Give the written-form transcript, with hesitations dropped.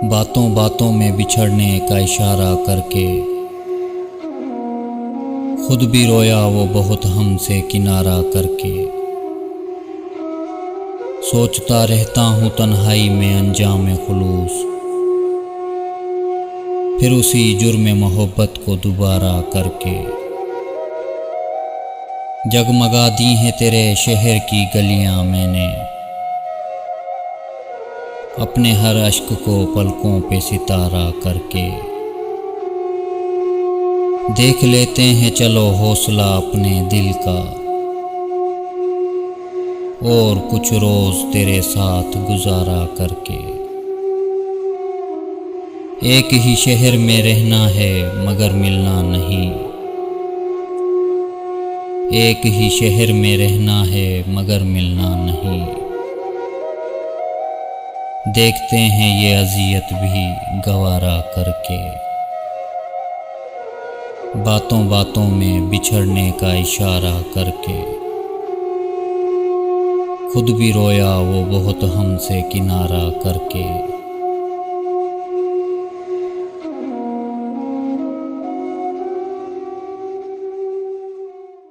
बातों बातों में बिछड़ने का इशारा करके खुद भी रोया वो बहुत हमसे किनारा करके। सोचता रहता हूँ तन्हाई में अंजाम खुलूस, फिर उसी जुर्म मोहब्बत को दोबारा करके। जगमगा दी हैं तेरे शहर की गलियां मैंने, अपने हर अश्क को पलकों पे सितारा करके। देख लेते हैं चलो हौसला अपने दिल का, और कुछ रोज तेरे साथ गुजारा करके। एक ही शहर में रहना है मगर मिलना नहीं, एक ही शहर में रहना है मगर मिलना नहीं। देखते हैं ये अजियत भी गवारा करके। बातों बातों में बिछड़ने का इशारा करके खुद भी रोया वो बहुत हमसे किनारा करके।